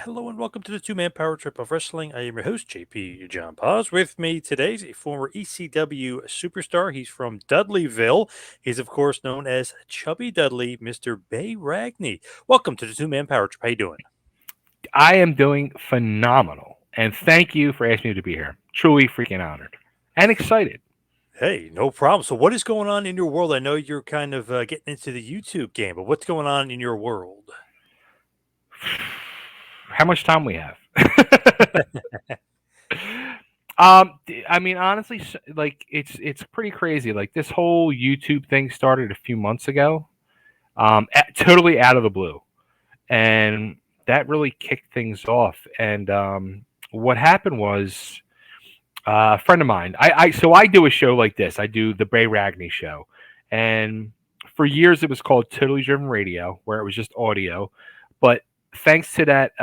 Hello and welcome to the two-man power trip of wrestling. I am your host, JP John Poz. With me today is a former ECW superstar. He's from Dudleyville. He's, of course, known as Chubby Dudley, Mr. Bay Ragni. Welcome to the two-man power trip. How you doing? I am doing phenomenal. And thank you for asking me to be here. Truly freaking honored and excited. Hey, no problem. So what is going on in your world? I know you're kind of getting into the YouTube game, but what's going on in your world? How much time we have? I mean, honestly, like it's pretty crazy. Like this whole YouTube thing started a few months ago, totally out of the blue, and that really kicked things off. And what happened was a friend of mine. I do a show like this. I do the Bay Ragni Show, and for years it was called Totally Driven Radio, where it was just audio. But thanks to that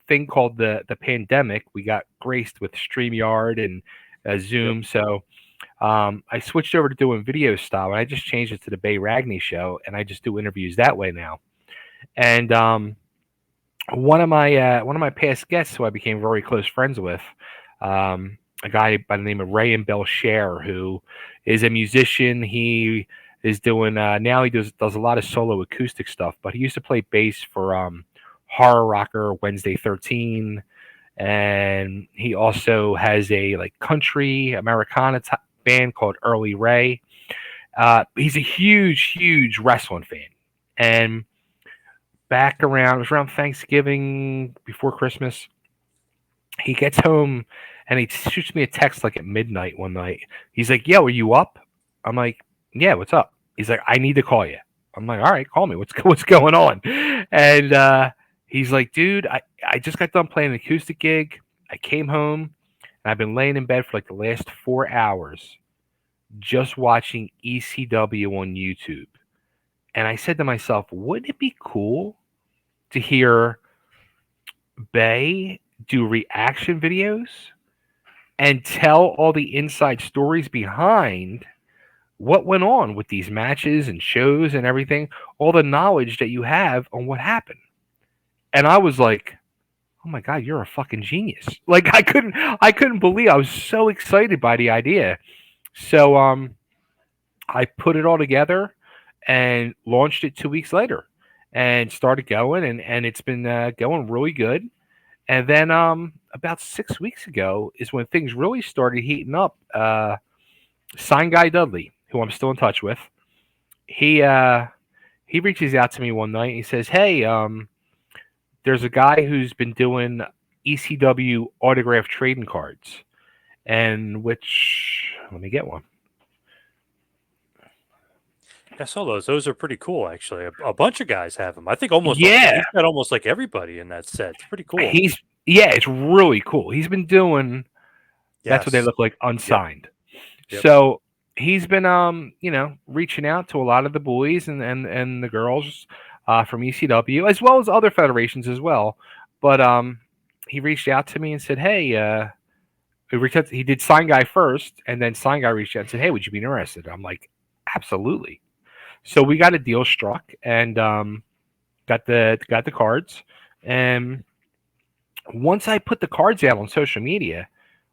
thing called the pandemic, we got graced with StreamYard and Yep. Zoom. So I switched over to doing video style, and I just changed it to the Bay Ragni Show, and I just do interviews that way now. And one of my past guests, who I became very close friends with, a guy by the name of Ray and Belcher, who is a musician. He is doing now. He does a lot of solo acoustic stuff, but he used to play bass for Horror Rocker, Wednesday 13, and he also has a like country Americana band called Early Ray. He's a huge wrestling fan, and it was around Thanksgiving before Christmas. He gets home and he shoots me a text like at midnight one night. He's like, "Yo, are you up?" I'm like, "Yeah, what's up?" He's like, "I need to call you." I'm like, "All right, call me. What's going on?" And he's like, "Dude, I just got done playing an acoustic gig. I came home and I've been laying in bed for like the last 4 hours just watching ECW on YouTube." And I said to myself, "Wouldn't it be cool to hear Bay do reaction videos and tell all the inside stories behind what went on with these matches and shows and everything, all the knowledge that you have on what happened?" And I was like, "Oh my god, you're a fucking genius." Like I couldn't believe, I was so excited by the idea. So I put it all together and launched it 2 weeks later and started going, and it's been going really good. And then about 6 weeks ago is when things really started heating up. Sign guy Dudley, who I'm still in touch with, he he reaches out to me one night and he says, "Hey, there's a guy who's been doing ECW autograph trading cards, and which let me get one." I saw those. Those are pretty cool, actually. A bunch of guys have them. I think almost Yeah, he's got almost like everybody in that set. It's pretty cool. he's yeah, it's really cool. He's been doing, that's what they Yes. look like, Yep. unsigned. Yep. So he's been reaching out to a lot of the boys and the girls from ECW, as well as other federations as well. But he reached out to me and said, "Hey, he did Sign Guy first, and then Sign Guy reached out and said, 'Hey, would you be interested?'" I'm like, "Absolutely." So we got a deal struck and got the cards. And once I put the cards out on social media,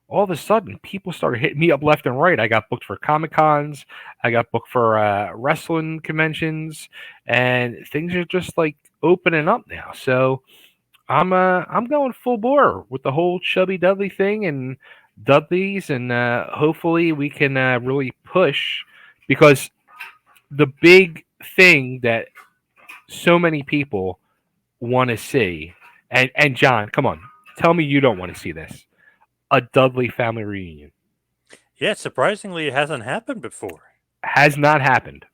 all of a sudden people started hitting me up left and right. I got booked for Comic Cons, I got booked for wrestling conventions, and things are just like opening up now. So I'm going full bore with the whole Chubby Dudley thing and Dudleys, and hopefully we can really push, because the big thing that so many people want to see, and John, come on, tell me you don't want to see this, a Dudley family reunion. Yeah, surprisingly, it hasn't happened before. Has not happened.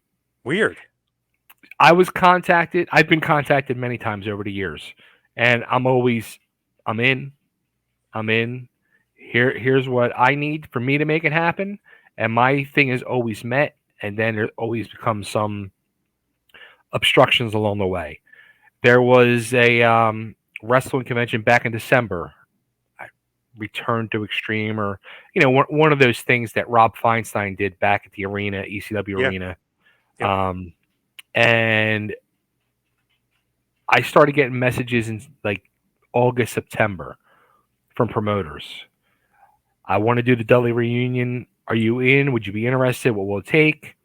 Weird. I've been contacted many times over the years, and I'm in, I'm in. Here's what I need for me to make it happen, and my thing is always met, and then there always becomes some obstructions along the way. There was a wrestling convention back in December. I returned to Extreme, or one of those things that Rob Feinstein did back at the arena, ECW Yeah. arena. Yep. And I started getting messages and like August, September from promoters. I want to do the Dudley reunion. Are you in? Would you be interested? What will it take?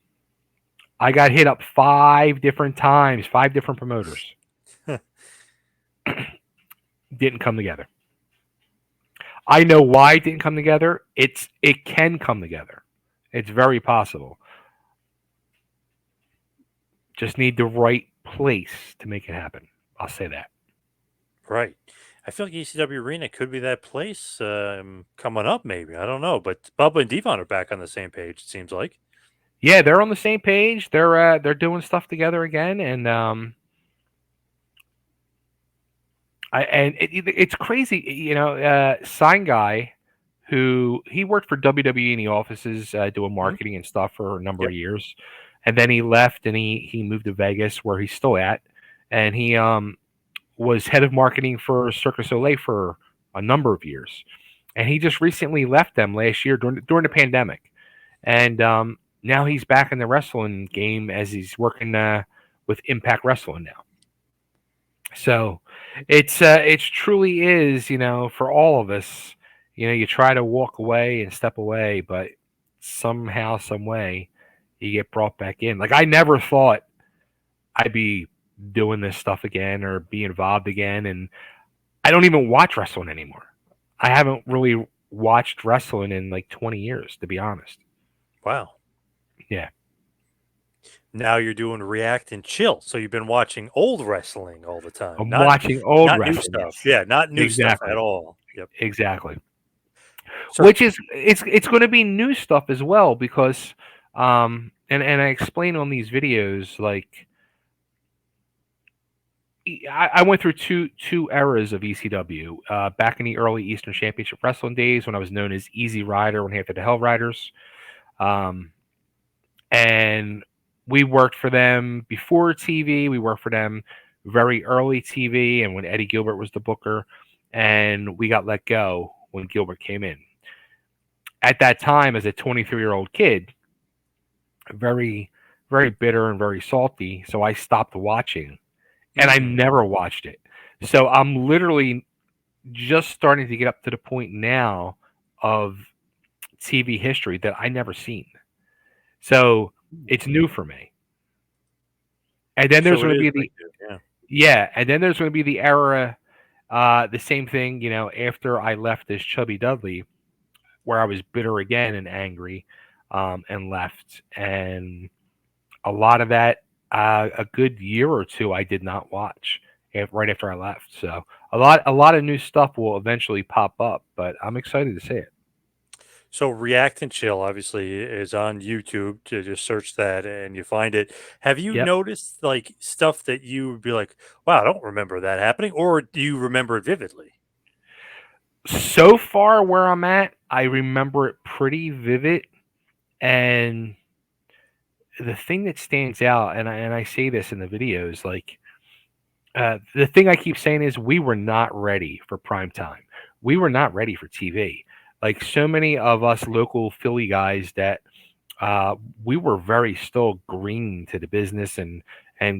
I got hit up 5 different times, 5 different promoters. Didn't come together. I know why it didn't come together. It can come together. It's very possible. Just need the right place to make it happen. I'll say that. Right. I feel like ECW Arena could be that place coming up, maybe. I don't know. But Bubba and Devon are back on the same page, it seems like. Yeah, they're on the same page. They're doing stuff together again, and it's crazy. Sign Guy, who he worked for WWE in the offices doing Mhm. marketing and stuff for a number Yep. of years, and then he left and he moved to Vegas where he's still at, and he was head of marketing for Cirque du Soleil for a number of years, and he just recently left them last year during the pandemic, and now he's back in the wrestling game as he's working with Impact Wrestling now. So it's truly is, for all of us, you try to walk away and step away, but somehow, some way, you get brought back in. Like I never thought I'd be doing this stuff again or be involved again, and I don't even watch wrestling anymore. I haven't really watched wrestling in like 20 years, to be honest. Wow. Yeah. Now you're doing React and Chill. So you've been watching old wrestling all the time. I'm Not watching old not new wrestling. stuff. Yes. Yeah, not new stuff Exactly. at all. Yep. Exactly. So Which is it's going to be new stuff as well because and I explain on these videos like I went through two eras of ECW back in the early Eastern Championship Wrestling days when I was known as Easy Rider when after the Hell Riders, um, and we worked for them before TV. We worked for them very early TV, and when Eddie Gilbert was the booker, and we got let go when Gilbert came in. At that time, as a 23-year-old kid, very very bitter and very salty. So I stopped watching and I mm, never watched it. So I'm literally just starting to get up to the point now of TV history that I never seen. So it's new for me. And then there's so it going to is be like the yeah. yeah, and then there's going to be the era, the same thing. After I left as Chubby Dudley, where I was bitter again and angry, and left, and a lot of that, a good year or two, I did not watch right after I left. So a lot of new stuff will eventually pop up, but I'm excited to see it. So React and Chill obviously is on YouTube to just search that and you find it. Have you Yep. noticed like stuff that you would be like, wow, I don't remember that happening, or do you remember it vividly? So far, where I'm at, I remember it pretty vivid, and the thing that stands out, and I say this in the videos, like the thing I keep saying is we were not ready for prime time. We were not ready for TV. Like so many of us local Philly guys that we were very still green to the business and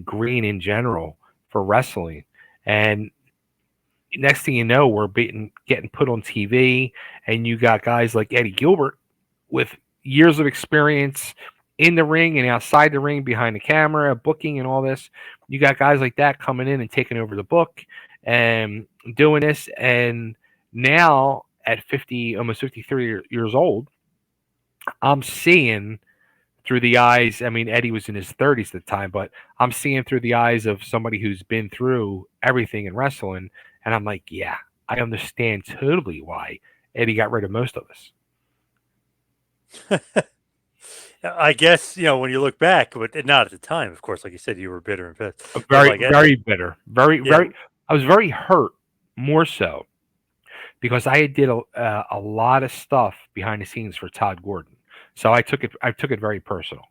green in general for wrestling. And next thing you know, we're getting put on TV, and you got guys like Eddie Gilbert with years of experience in the ring and outside the ring, behind the camera, booking, and all this. You got guys like that coming in and taking over the book and doing this. And now at 50, almost 53 years old, I'm seeing through the eyes. I mean, Eddie was in his 30s at the time, but I'm seeing through the eyes of somebody who's been through everything in wrestling. And I'm like, yeah, I understand totally why Eddie got rid of most of us. I guess, when you look back, but not at the time, of course, like you said, you were bitter and pissed. But Very, like, very bitter. Very, yeah, very. I was very hurt, more so because I did a lot of stuff behind the scenes for Tod Gordon. So I took it very personal.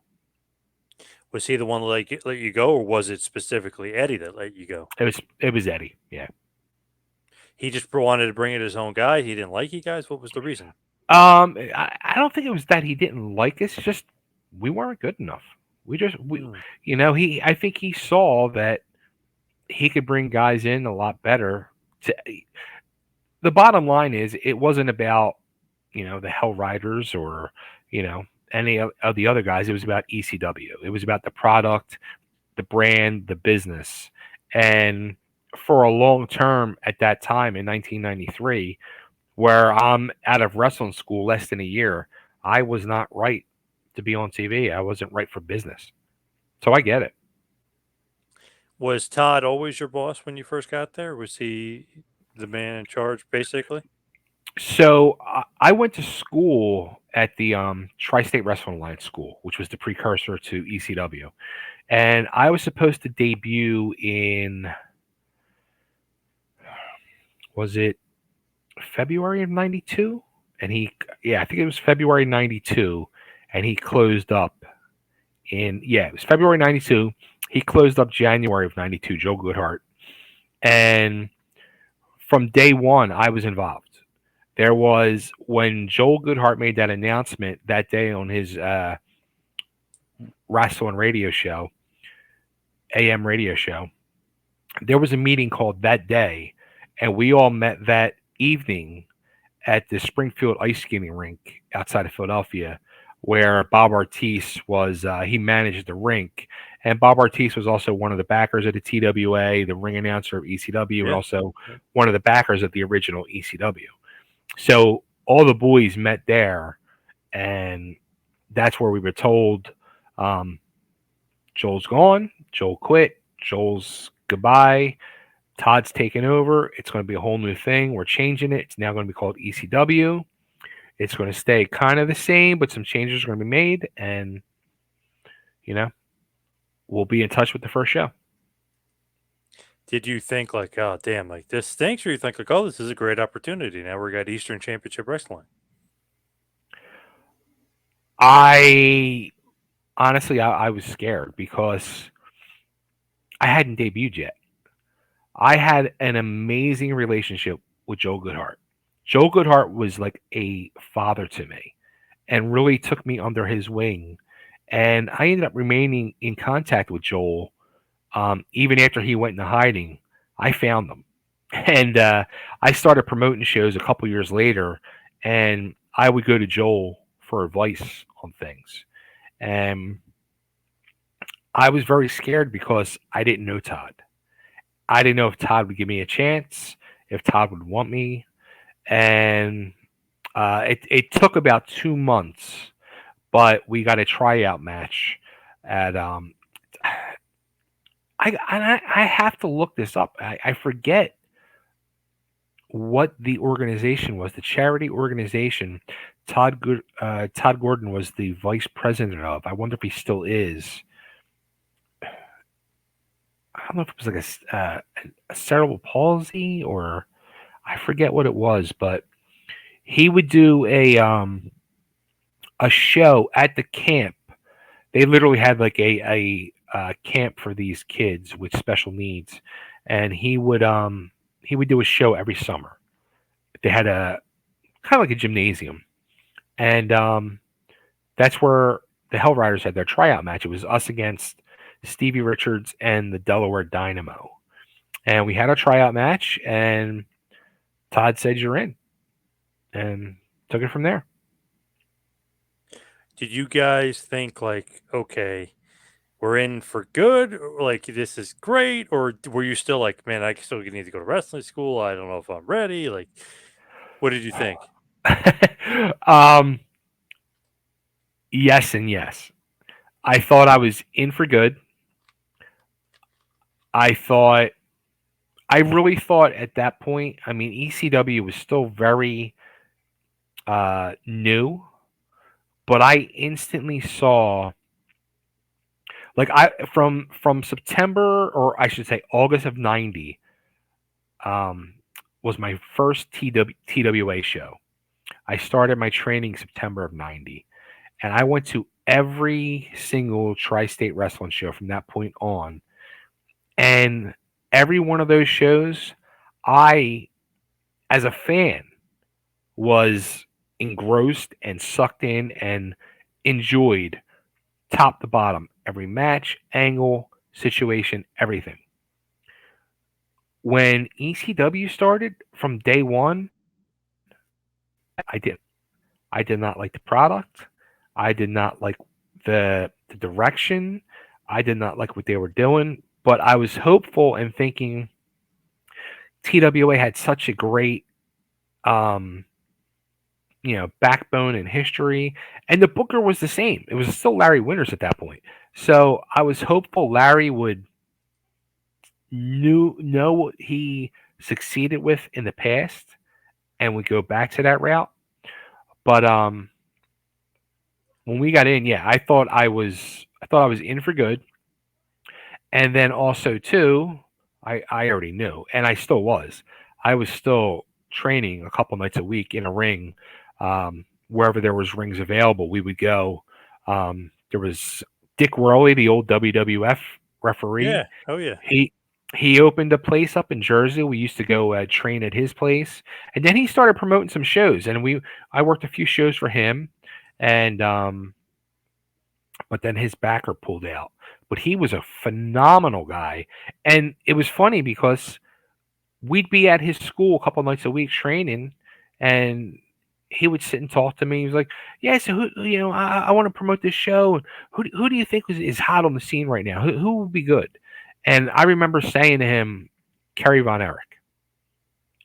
was he the one that let you go, or was it specifically Eddie that let you go? It was Eddie. Yeah. He just wanted to bring it his own guy. He didn't like you guys. What was the reason? I don't think it was that he didn't like us. Just we weren't good enough. We just we, Hmm. you know, he. I think he saw that he could bring guys in a lot better The bottom line is, it wasn't about, the Hell Riders or, you know, any of the other guys. It was about ECW. It was about the product, the brand, the business. And for a long term at that time in 1993, where I'm out of wrestling school less than a year, I was not right to be on TV. I wasn't right for business. So I get it. Was Todd always your boss when you first got there? Was he the man in charge, basically? So I went to school at the Tri-State Wrestling Alliance School, which was the precursor to ECW, and I was supposed to debut in, was it February of '92? And yeah, I think it was February '92, and he closed up it was February '92. He closed up January of '92. Joe Goodhart, and from day one, I was involved. There was, when Joel Goodhart made that announcement that day on his wrestling radio show, AM radio show, there was a meeting called that day, and we all met that evening at the Springfield ice skating rink outside of Philadelphia, where Bob Artiste was. He managed the rink, and Bob Artiste was also one of the backers of the TWA, the ring announcer of ECW, and Yeah. also one of the backers of the original ECW. So all the boys met there, and that's where we were told, Joel's gone, Joel quit, Joel's goodbye, Todd's taking over. It's going to be a whole new thing. We're changing it. It's now going to be called ECW. It's going to stay kind of the same, but some changes are going to be made, and we'll be in touch with the first show. Did you think like, oh damn, like this stinks, or you think like, oh, this is a great opportunity? Now we got Eastern Championship Wrestling. I honestly, I was scared because I hadn't debuted yet. I had an amazing relationship with Joe Goodhart. Joe Goodhart was like a father to me and really took me under his wing. And I ended up remaining in contact with Joel even after he went into hiding. I found them. And I started promoting shows a couple years later, and I would go to Joel for advice on things. And I was very scared because I didn't know Todd. I didn't know if Todd would give me a chance, if Todd would want me. And it took about 2 months, but we got a tryout match at I have to look this up. I forget what the organization was, the charity organization. Tod Gordon was the vice president of. I wonder if he still is. I don't know if it was like a cerebral palsy, or I forget what it was, but he would do a show at the camp. They literally had like a camp for these kids with special needs, and he would do a show every summer. They had a kind of like a gymnasium, and that's where the Hell Riders had their tryout match. It was us against Stevie Richards and the Delaware Dynamo, and we had a tryout match, and Todd said, "You're in," and took it from there. Did you guys think like, okay, we're in for good, or like this is great, or were you still like, man, I still need to go to wrestling school? I don't know if I'm ready. Like, what did you think? um, yes and yes. I thought I was in for good. I really thought at that point, I mean, ECW was still very new, but I instantly saw, like, from September, or I should say August of '90, was my first TWA show. I started my training September of '90, and I went to every single tri-state wrestling show from that point on. And every one of those shows, I, as a fan, was engrossed and sucked in and enjoyed top to bottom every match, angle, situation, everything. when ECW started from day one, I did. I did not like the product. I did not like the direction. I did not like what they were doing. But I was hopeful and thinking TWA had such a great um, backbone and history. And the booker was the same. It was still Larry Winters at that point. So I was hopeful Larry would know what he succeeded with in the past and would go back to that route. But when we got in, yeah, I thought I was in for good. And then also too, I already knew, and I still was. I was still training a couple nights a week in a ring, wherever there was rings available. We would go. There was Dick Worley, the old WWF referee. Yeah. Oh yeah. He opened a place up in Jersey. We used to go train at his place, and then he started promoting some shows. And I worked a few shows for him, and but then his backer pulled out. But he was a phenomenal guy, and it was funny because we'd be at his school a couple nights a week training, and he would sit and talk to me. He was like, "Yeah, so I want to promote this show. Who do you think is hot on the scene right now? Who would be good?" And I remember saying to him, "Kerry Von Erich."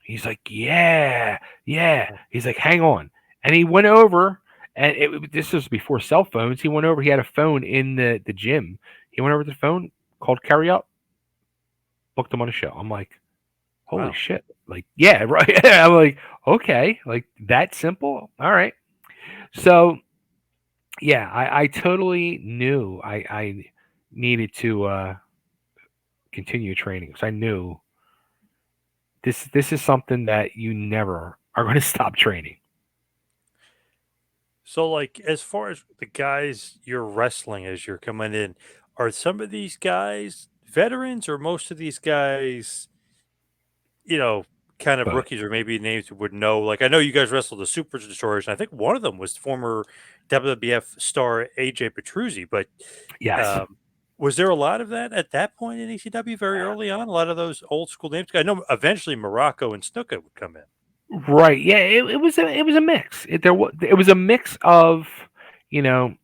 He's like, "Yeah, yeah." He's like, "Hang on," and he went over. And this was before cell phones. He went over. He had a phone in the gym. He went over to the phone, called Kerry up, booked him on a show. I'm like, holy Wow. shit. Like, yeah, right. I'm like, okay, like that simple. All right. So yeah, I totally knew I needed to continue training because I knew this is something that you never are going to stop training. So, like, as far as the guys you're wrestling as you're coming in, are some of these guys veterans or most of these guys, you know, kind of But rookies or maybe names you would know? Like, I know you guys wrestled the Super Destroyers, and I think one of them was former WWF star AJ Petruzzi. But yes. um, was there a lot of that at that point in ECW very early on? A lot of those old school names? I know eventually Morocco and Snuka would come in. Right. Yeah. It was a mix. It was a mix of you know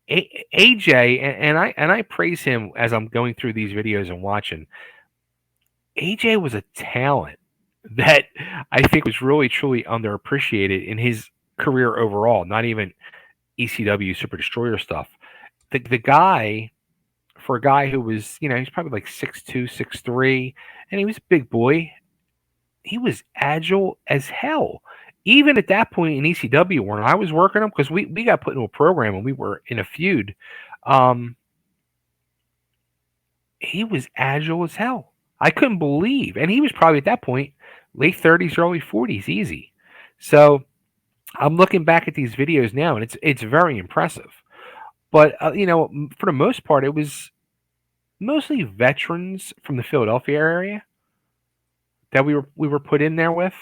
AJ and I praise him as I'm going through these videos and watching. AJ was a talent that I think was really truly underappreciated in his career overall. Not even ECW Super Destroyer stuff. The guy, for a guy who was he's probably like 6'2", 6'3", and he was a big boy. He was agile as hell. Even at that point in ECW, when I was working him, because we got put into a program and we were in a feud, um, he was agile as hell. I couldn't believe, and he was probably at that point late 30s, early 40s, easy. So I'm looking back at these videos now, and it's very impressive. But for the most part, it was mostly veterans from the Philadelphia area that we were put in there with.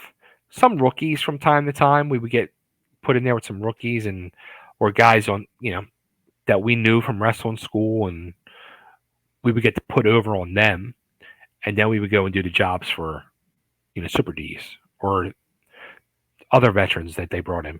Some rookies from time to time. We would get put in there with some rookies and or guys on that we knew from wrestling school, and we would get to put over on them, and then we would go and do the jobs for Super D's or other veterans that they brought in.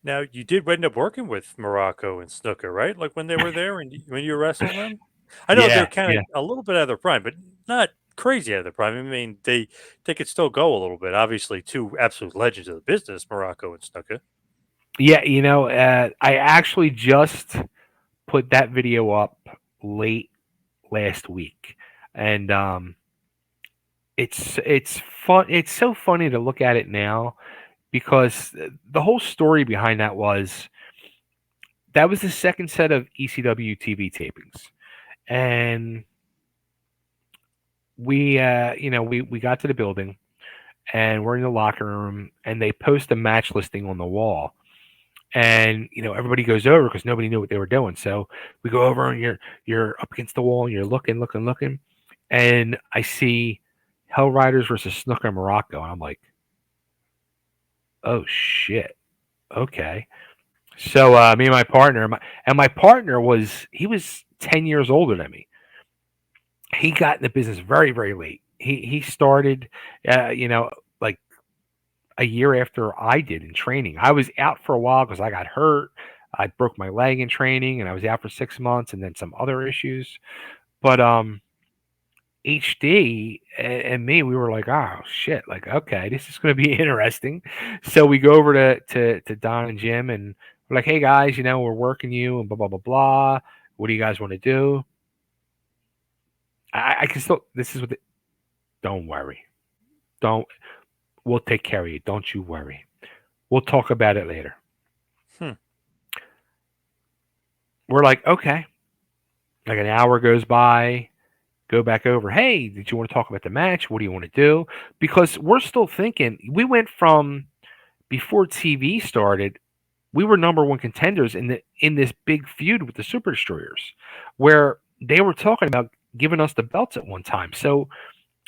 Now, you did end up working with Morocco and Snuka, right? Like when they were there and when you were wrestling them? I know they're Yeah, kind yeah, of a little bit out of their prime, but not crazy out of their prime. I mean, they could still go a little bit. Obviously, two absolute legends of the business, Morocco and Snuka. yeah. I actually just put that video up late last week, and it's fun. It's so funny to look at it now because the whole story behind that was the second set of ECW TV tapings, and we got to the building and we're in the locker room and they post a match listing on the wall, and everybody goes over because nobody knew what they were doing. So we go over and you're up against the wall and you're looking, and I see Hell Riders versus Snooker and Morocco, and I'm like, oh shit, okay. So me and my partner, my partner was 10 years older than me. he got in the business very, very late. He started, like a year after I did in training. I was out for a while because I got hurt. I broke my leg in training, and I was out for 6 months, and then some other issues. But HD and me, we were like, oh shit, like okay, this is going to be interesting. So we go over to Don and Jim, and we're like, hey guys, we're working you, and blah blah blah blah. What do you guys want to do? I can still. This is what. Don't worry. Don't. We'll take care of you. Don't you worry. We'll talk about it later. Hmm. We're like, okay. Like an hour goes by. Go back over. Hey, did you want to talk about the match? What do you want to do? Because we're still thinking. We went from before TV started. We were number one contenders in this big feud with the Super Destroyers, where they were talking about giving us the belts at one time. So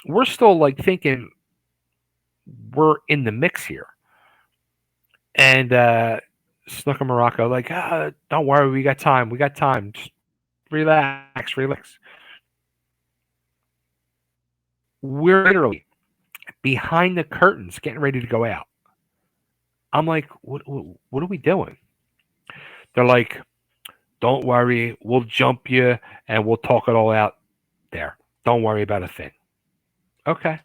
we're still like thinking we're in the mix here. And Snooker Morocco, like, don't worry, we got time. We got time. Just relax, relax. We're literally behind the curtains getting ready to go out. I'm like, what are we doing? They're like, don't worry, we'll jump you and we'll talk it all out there. Don't worry about a thing. Okay.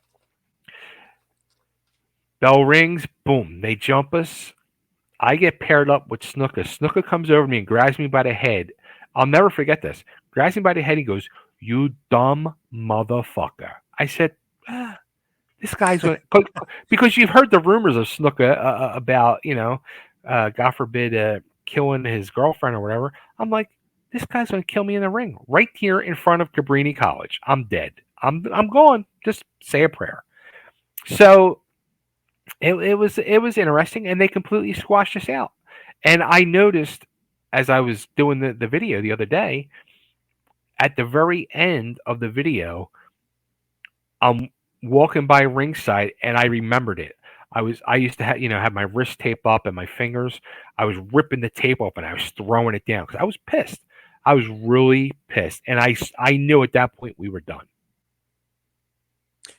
Bell rings, boom, they jump us. I get paired up with Snooker. Snooker comes over to me and grabs me by the head. I'll never forget this. Grabs me by the head. He goes, "You dumb motherfucker." I said, "This guy's going to," because you've heard the rumors of Snooker about, God forbid, killing his girlfriend or whatever. I'm like, this guy's going to kill me in the ring right here in front of Cabrini College. I'm dead. I'm going. Just say a prayer. So it was interesting, and they completely squashed us out. And I noticed as I was doing the video the other day, at the very end of the video, I'm walking by ringside, and I remembered it. I used to have my wrist tape up and my fingers. I was ripping the tape off and I was throwing it down because I was pissed. I was really pissed, and I knew at that point we were done.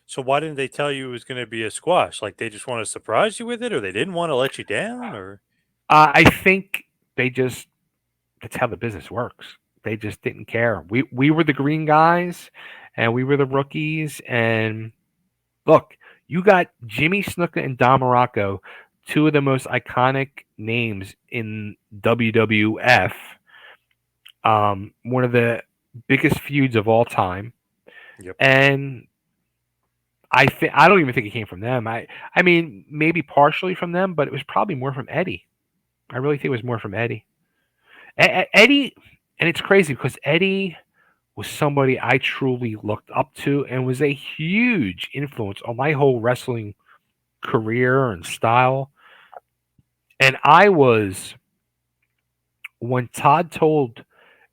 So why didn't they tell you it was going to be a squash? Like they just want to surprise you with it, or they didn't want to let you down, or I think they just that's how the business works. They just didn't care. We were the green guys, and we were the rookies. And look, you got Jimmy Snuka and Don Morocco, two of the most iconic names in WWF. One of the biggest feuds of all time, yep. and I don't even think it came from them. I mean maybe partially from them, but it was probably more from Eddie. I really think it was more from Eddie. Eddie, and it's crazy because Eddie was somebody I truly looked up to and was a huge influence on my whole wrestling career and style. And I was, when Todd told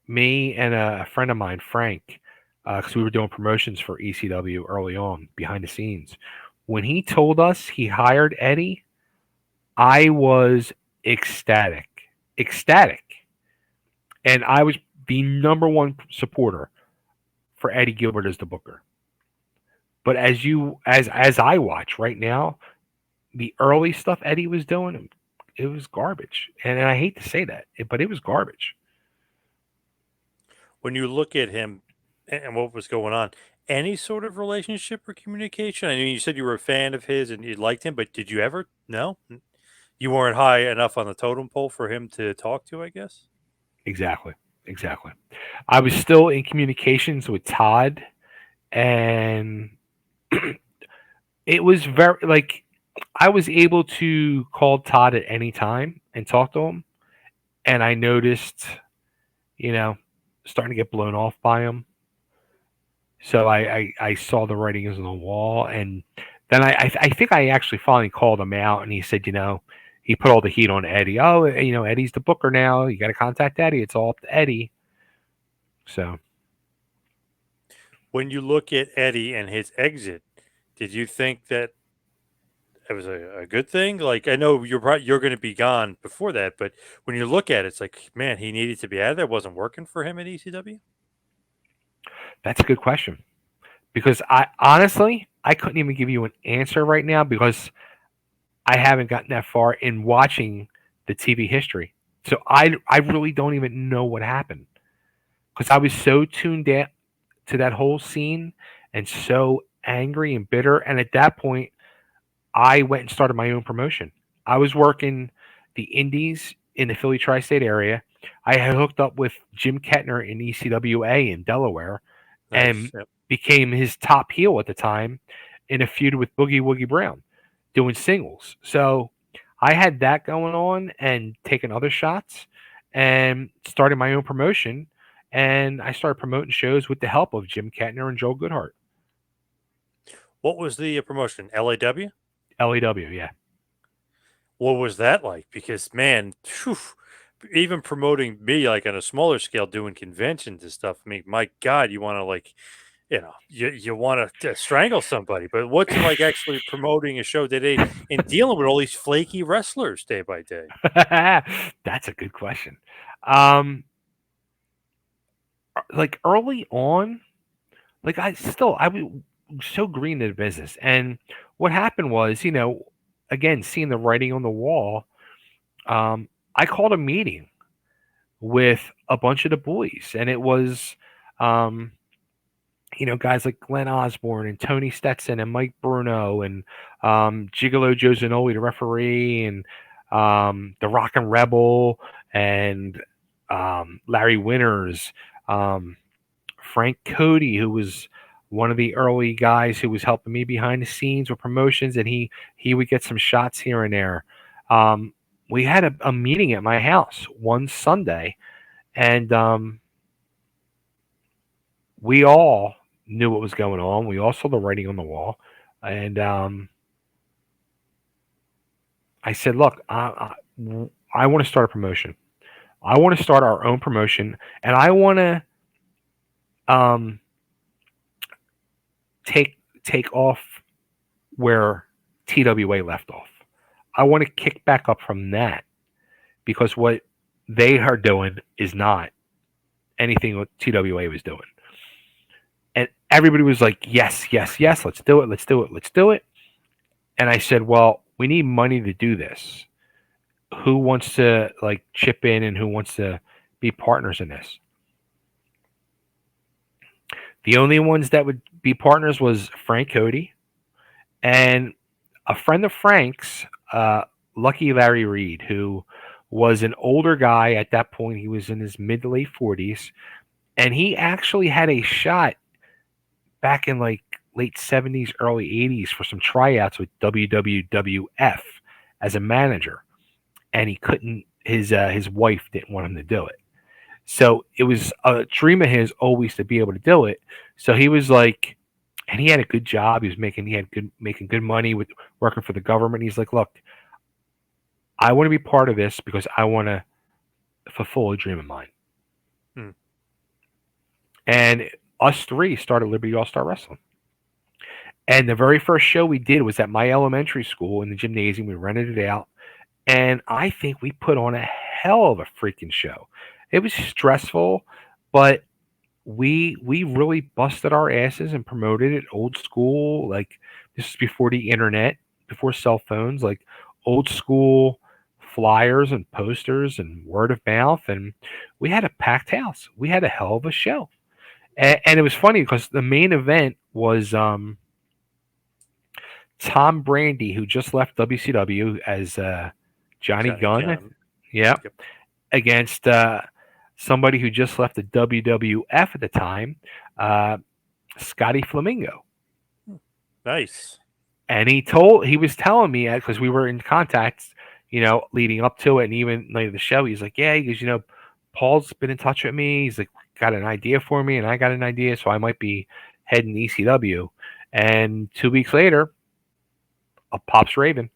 me and a friend of mine, Frank, because we were doing promotions for ECW early on behind the scenes, when he told us he hired Eddie, I was ecstatic. Ecstatic. And I was the number one supporter for Eddie Gilbert as the booker. But as I watch right now, the early stuff Eddie was doing, it was garbage. And I hate to say that, but it was garbage. When you look at him and what was going on, any sort of relationship or communication? I mean, you said you were a fan of his and you liked him, but did you ever? No, you weren't high enough on the totem pole for him to talk to, I guess. Exactly. Exactly. I was still in communications with Todd, and it was very like I was able to call Todd at any time and talk to him, and I noticed, you know, starting to get blown off by him. So I saw the writings on the wall, and then I think I actually finally called him out, and he said, he put all the heat on Eddie. Oh, Eddie's the booker now. You got to contact Eddie. It's all up to Eddie. So When you look at Eddie and his exit, did you think that it was a good thing? Like I know you're going to be gone before that, but when you look at it, it's like, man, he needed to be out of there. It wasn't working for him at ECW. that's a good question. because I honestly I couldn't even give you an answer right now because I haven't gotten that far in watching the TV history. So I really don't even know what happened because I was so tuned in to that whole scene and so angry and bitter. And at that point, I went and started my own promotion. I was working the indies in the Philly tri state area. I had hooked up with Jim Kettner in ECWA in Delaware Nice. and Yep. became his top heel at the time in a feud with Boogie Woogie Brown doing singles. So I had that going on and taking other shots and started my own promotion. And I started promoting shows with the help of Jim Kettner and Joel Goodhart. What was the promotion? LAW? LEW, yeah. What was that like? Because man, phew, even promoting me like on a smaller scale, doing conventions and stuff. I mean, my God, you want to like, you want to strangle somebody. But what's it like actually promoting a show today and dealing with all these flaky wrestlers day by day? That's a good question. Um, like early on, like I was so green in the business, and what happened was, again, seeing the writing on the wall, I called a meeting with a bunch of the boys, and it was, um, guys like Glenn Osborne and Tony Stetson and Mike Bruno and Gigolo Joe Zanoli, the referee, and the Rock and Rebel and Larry Winters, um, Frank Cody, who was one of the early guys who was helping me behind the scenes with promotions, and he would get some shots here and there. Um, we had a meeting at my house one Sunday, and we all knew what was going on. We all saw the writing on the wall, and I said, "Look, I want to start a promotion. I want to start our own promotion, and I want to um, take off where TWA left off. I want to kick back up from that because what they are doing is not anything what TWA was doing." And everybody was like, "Yes, yes, yes, let's do it, let's do it, let's do it." And I said, "Well, we need money to do this. Who wants to like chip in and who wants to be partners in this?" The only ones that would be partners was Frank Cody and a friend of Frank's, Lucky Larry Reed, who was an older guy at that point. He was in his mid to late 40s, and he actually had a shot back in like late 70s, early 80s for some tryouts with WWF as a manager, and he couldn't. His wife didn't want him to do it. So it was a dream of his always to be able to do it. So he was like, and he had a good job. He had good making good money with working for the government. He's like, look, I want to be part of this because I want to fulfill a dream of mine. Hmm. And us three started Liberty All Star Wrestling. And the very first show we did was at my elementary school in the gymnasium. We rented it out. And I think we put on a hell of a freaking show. It was stressful, but we really busted our asses and promoted it old school. Like this is before the internet, before cell phones, like old school flyers and posters and word of mouth. And we had a packed house. We had a hell of a show. And it was funny because the main event was Tom Brandy, who just left WCW as Johnny Johnny Gunn. Gunn. Yeah, Yep. against somebody who just left the WWF at the time, uh, Scotty Flamingo. Nice. And he was telling me because we were in contact, leading up to it, and even later the show, he's like, yeah, he goes, Paul's been in touch with me. He's like, got an idea for me, and I got an idea, so I might be heading to ECW. And 2 weeks later, up pops Raven.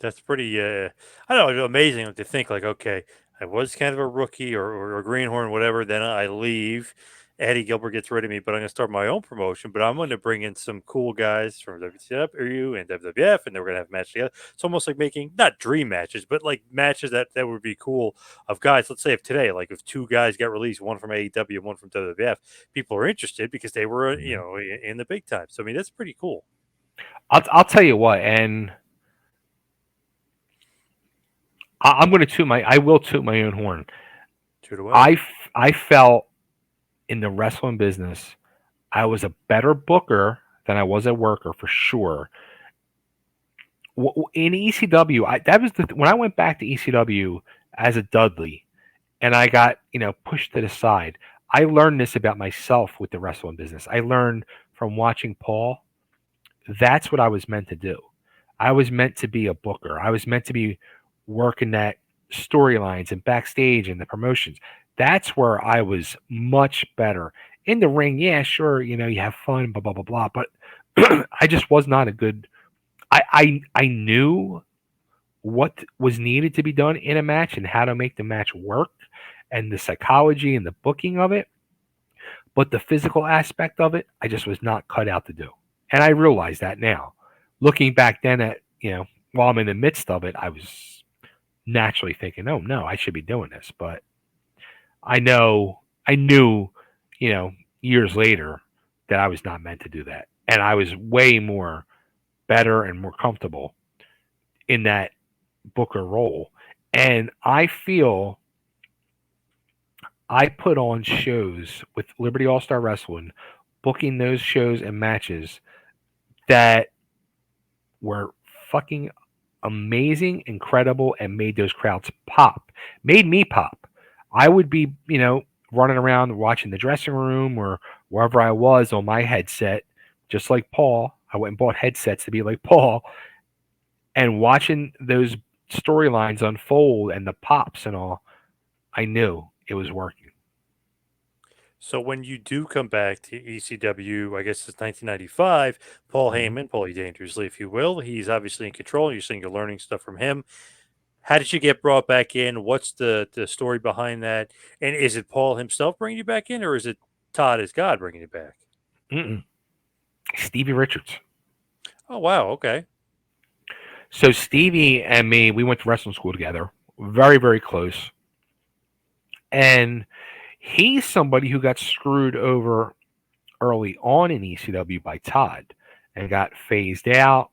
That's pretty, I don't know, amazing to think like, okay, I was kind of a rookie or a greenhorn, whatever. Then I leave, Eddie Gilbert gets rid of me, but I'm going to start my own promotion. But I'm going to bring in some cool guys from WCW and WWF, and then we're going to have a match together. It's almost like making not dream matches, but like matches that would be cool of guys. Let's say if today, like if two guys got released, one from AEW and one from WWF, people are interested because they were, in the big time. So I mean, that's pretty cool. I'll tell you what, and I'm going to I will toot my own horn. Toot away. I felt in the wrestling business, I was a better booker than I was a worker for sure. In ECW, that was when I went back to ECW as a Dudley, and I got pushed to the side. I learned this about myself with the wrestling business. I learned from watching Paul. That's what I was meant to do. I was meant to be a booker. I was meant to be working that storylines and backstage and the promotions. That's where I was much better. In the ring, yeah, sure, you have fun, blah, blah, blah, blah. But I just was not a good. I knew what was needed to be done in a match and how to make the match work and the psychology and the booking of it. But the physical aspect of it, I just was not cut out to do. And I realize that now. Looking back then at, while I'm in the midst of it, I was naturally thinking, oh, no, I should be doing this. But I knew, years later that I was not meant to do that. And I was way more better and more comfortable in that booker role. And I feel I put on shows with Liberty All Star Wrestling, booking those shows and matches that were fucking amazing, incredible, and made those crowds pop. Made me pop. I would be, running around watching the dressing room or wherever I was on my headset, just like Paul. I went and bought headsets to be like Paul, and watching those storylines unfold and the pops and all. I knew it was working. So when you do come back to ECW, I guess it's 1995, Paul Heyman, Paulie Dangerously, if you will, he's obviously in control. You're saying you're learning stuff from him. How did you get brought back in? What's the story behind that? And is it Paul himself bringing you back in, or is it Tod as God bringing you back? Mm-mm. Stevie Richards. Oh, wow. Okay. So Stevie and me, we went to wrestling school together, very, very close. And he's somebody who got screwed over early on in ECW by Tod and got phased out.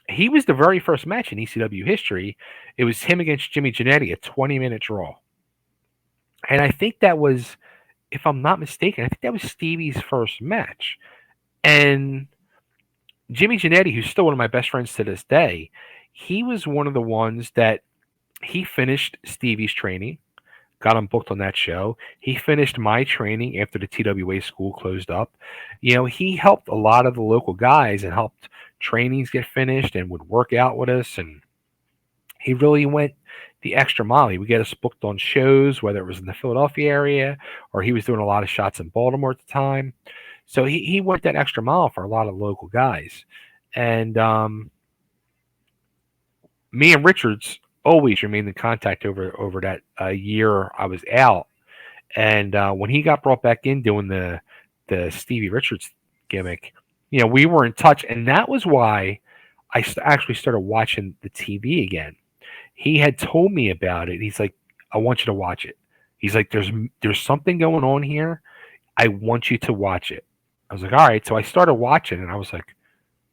He was the very first match in ECW history. It was him against Jimmy Jannetty, a 20-minute draw. And I think that was, if I'm not mistaken, I think that was Stevie's first match. And Jimmy Jannetty, who's still one of my best friends to this day, he was one of the ones that he finished Stevie's training, got him booked on that show. He finished my training after the TWA school closed up. He helped a lot of the local guys and helped trainings get finished and would work out with us. And he really went the extra mile. He would get us booked on shows, whether it was in the Philadelphia area or he was doing a lot of shots in Baltimore at the time. So he went that extra mile for a lot of local guys. And me and Richards always remained in contact over that year I was out. And when he got brought back in doing the Stevie Richards gimmick, we were in touch. And that was why I actually started watching the TV again. He had told me about it. He's like, I want you to watch it. He's like, there's something going on here. I want you to watch it. I was like, all right. So I started watching and I was like,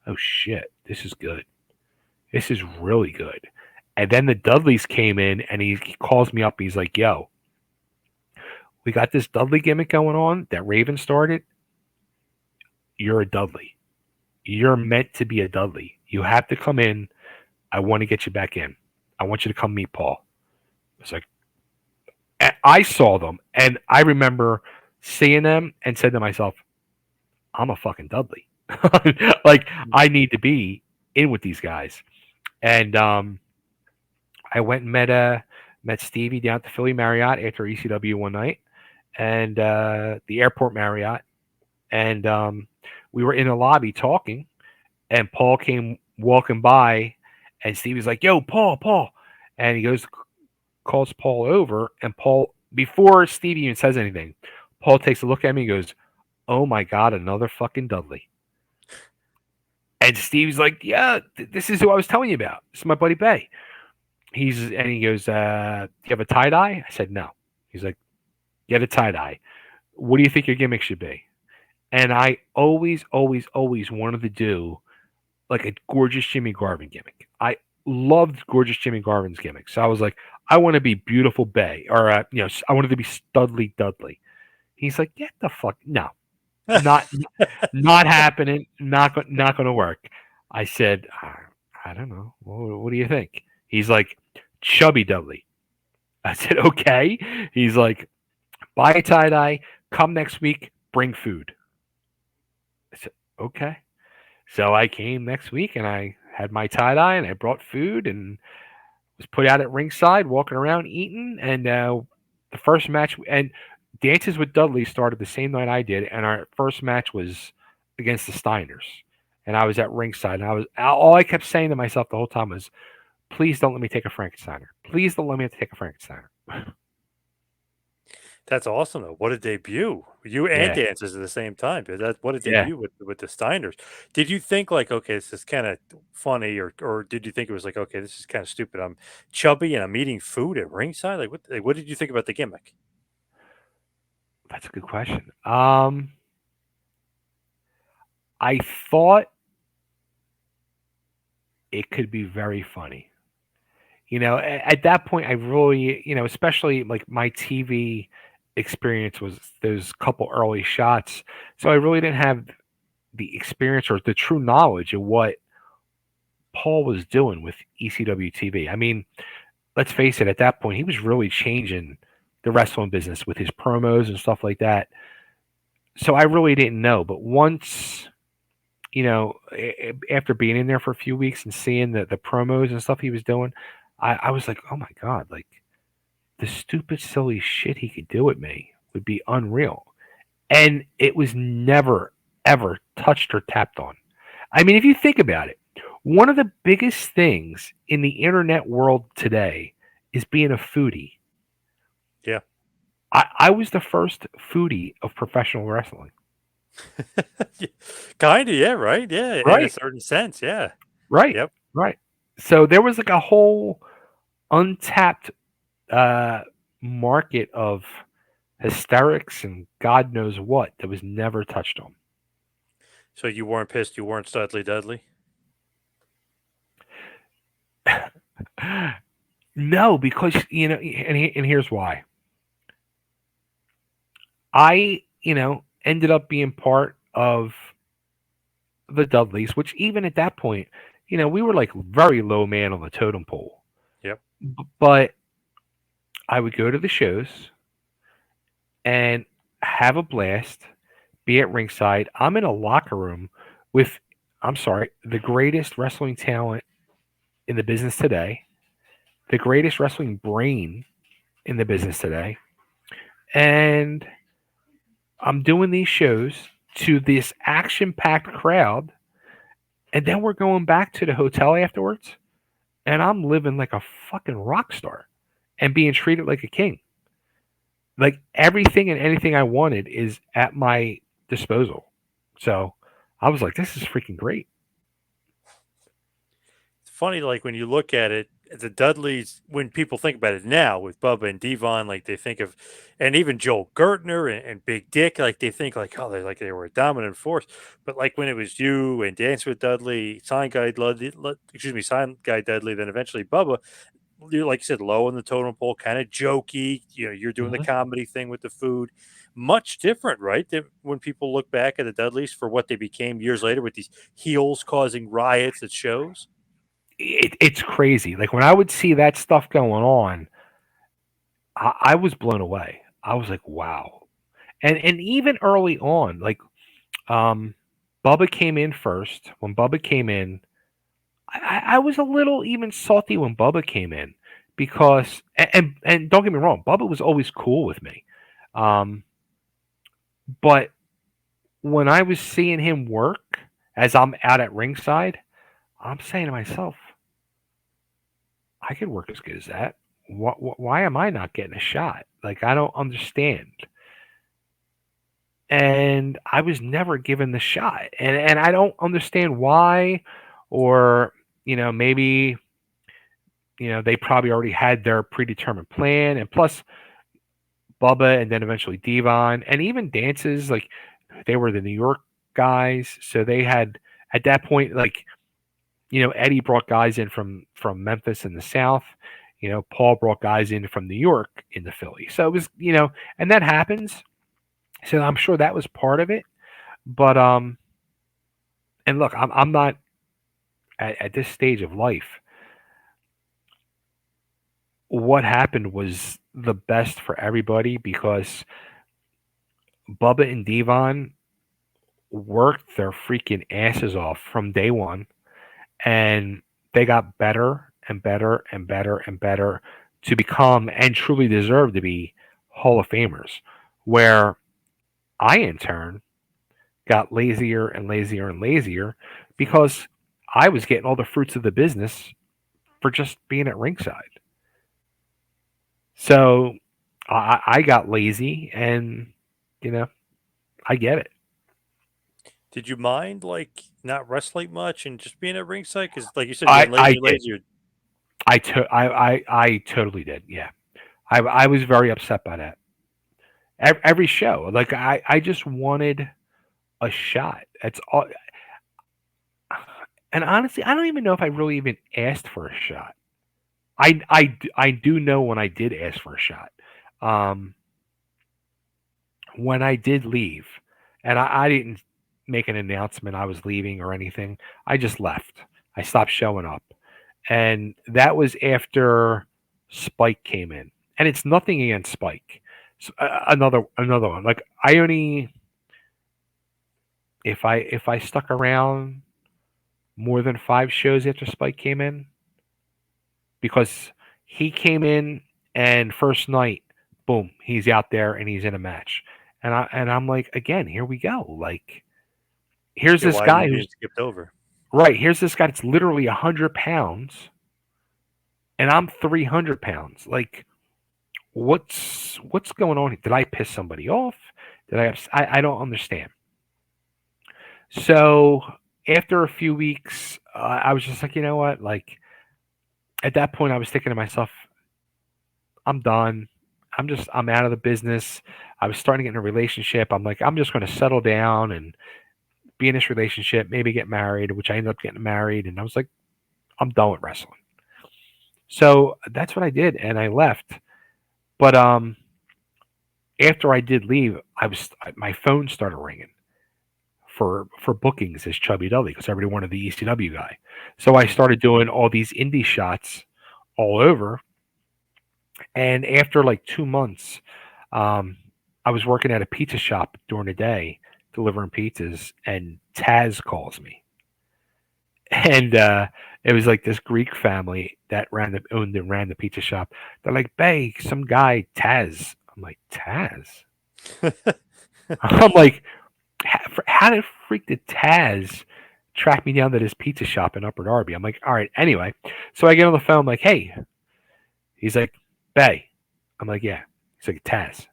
oh shit, this is good. This is really good. And then the Dudleys came in and he calls me up. He's like, yo, we got this Dudley gimmick going on that Raven started. You're a Dudley. You're meant to be a Dudley. You have to come in. I want to get you back in. I want you to come meet Paul. It's like, I saw them and I remember seeing them and said to myself, I'm a fucking Dudley. Like, I need to be in with these guys. And I went and met Stevie down at the Philly Marriott after ECW one night, and the airport Marriott, and we were in the lobby talking, and Paul came walking by, and Stevie's like, "Yo, Paul," and he calls Paul over, and Paul, before Stevie even says anything, Paul takes a look at me and goes, "Oh my God, another fucking Dudley." And Steve's like, "Yeah, this is who I was telling you about. This is my buddy Bay." He goes, "Do you have a tie dye?" I said, "No." He's like, "Get a tie dye. What do you think your gimmick should be?" And I always, always, always wanted to do like a gorgeous Jimmy Garvin gimmick. I loved gorgeous Jimmy Garvin's gimmick. So I was like, I want to be beautiful Bay, or I wanted to be Studley Dudley. He's like, get the fuck no, not not happening. Not going to work. I said, I don't know. What do you think? He's like, Chubby Dudley. I said, okay. He's like, buy a tie dye. Come next week. Bring food. I said, okay. So I came next week and I had my tie dye and I brought food and was put out at ringside, walking around eating. And the first match and Dances with Dudley started the same night I did, and our first match was against the Steiners. And I was at ringside, and all I kept saying to myself the whole time was, "Please don't let me take a Frankensteiner. Please don't let me have to take a Frankensteiner." That's awesome, though. What a debut! You and Yeah, Dances at the same time. What a yeah. debut with the Steiners. Did you think like, okay, this is kind of funny, or did you think it was like, okay, this is kind of stupid? I'm chubby and I'm eating food at ringside. What did you think about the gimmick? That's a good question. I thought it could be very funny. At that point, I really, especially like my TV experience was those couple early shots. So I really didn't have the experience or the true knowledge of what Paul was doing with ECW TV. I mean, let's face it, at that point, he was really changing the wrestling business with his promos and stuff like that. So I really didn't know. But once, after being in there for a few weeks and seeing the promos and stuff he was doing, I was like, oh my God, like the stupid, silly shit he could do with me would be unreal. And it was never, ever touched or tapped on. I mean, if you think about it, one of the biggest things in the internet world today is being a foodie. Yeah, I was the first foodie of professional wrestling. kind of. Yeah, right. Yeah, in a Right, certain sense. Yeah. right, Yep. right. So there was like a whole untapped uh, market of hysterics and God knows what that was never touched So you weren't pissed. You weren't Studley Dudley. on. No, because and here's why. I ended up being part of the Dudleys, which even at that point, we were like very low man on the totem pole. Yep. But I would go to the shows and have a blast, be at ringside. I'm in a locker room with, I'm sorry, the greatest wrestling talent in the business today, the greatest wrestling brain in the business today. And I'm doing these shows to this action packed crowd. And then we're going back to the hotel afterwards. And I'm living like a fucking rock star and being treated like a king. Like everything and anything I wanted is at my disposal. So I was like, this is freaking great. It's funny, like when you look at it, the Dudleys, when people think about it now with Bubba and Devon, like they think of, and even Joel Gertner and Big Dick, like they think like, oh, they were a dominant force. But like when it was you and Dance with Dudley, Sign Guy Dudley, then eventually Bubba, you're like you said, low on the totem pole, kind of jokey. You're doing the Mhm. comedy thing with the food. Much different, right? Than when people look back at the Dudleys for what they became years later with these heels causing riots at shows. It's crazy. Like when I would see that stuff going on, I was blown away. I was like, wow. And even early on, like um, Bubba came in first. When Bubba came in, I was a little even salty when Bubba came in because and don't get me wrong, Bubba was always cool with me. Um, but when I was seeing him work as I'm out at ringside, I'm saying to myself, I could work as good as that. Why am I not getting a shot? Like I don't understand. and I was never given the shot. And I don't understand why, or maybe they probably already had their predetermined plan, and plus Bubba and then eventually Devon and even Dances, like they were the New York guys, so they had at that point, like Eddie brought guys in from Memphis in the South. Paul brought guys in from New York in the Philly. So it was, and that happens. So I'm sure that was part of it. But and look, I'm not at this stage of life. What happened was the best for everybody because Bubba and Devon worked their freaking asses off from day one, and they got better and better and better and better to become and truly deserve to be Hall of Famers. Where I, in turn, got lazier and lazier and lazier because I was getting all the fruits of the business for just being at ringside. So I got lazy, and I get it. Did you mind like not wrestling much and just being at ringside? Because like you said, you're I getting I lazier, did. lazier. I totally did. Yeah, I was very upset by that. Every show, like I just wanted a shot. That's all. And honestly, I don't even know if I really even asked for a shot. I do know when I did ask for a shot. Um, when I did leave, and I didn't make an announcement I was leaving or anything. I just left. I stopped showing up, and that was after Spike came in. And it's nothing against Spike. So, another one. Like I only if I stuck around more than 5 shows after Spike came in, because he came in and first night, boom, he's out there and he's in a match. And I'm like, again, here we go. Like, here's Yeah, this why are you guy being who's skipped over? right. Here's this guy that's literally 100 pounds, and I'm 300 pounds. Like, what's going on? Did I piss somebody off? Did I don't understand. So after a few weeks, I was just like, you know what? Like at that point, I was thinking to myself, I'm done. I'm out of the business. I was starting to get in a relationship. I'm like, I'm just going to settle down and be in this relationship, maybe get married, which I ended up getting married. And I was like, I'm done with wrestling. So that's what I did, and I left. But after I did leave, my phone started ringing for bookings as Chubby Dudley because everybody wanted the ECW guy. So I Mhm. started doing all these indie shots all over. And after like 2 months, um, I was working at a pizza shop during the day delivering pizzas, and Taz calls me. And it was like this Greek family that owned and ran the pizza shop. They're like, "Bay, some guy Taz." I'm like, "Taz." I'm like, how did freak did Taz track me down to this pizza shop in Upper Darby? I'm like, all right. Anyway, so I get on the phone. I'm like, hey. He's like, Bay. I'm like, yeah. He's like, Taz.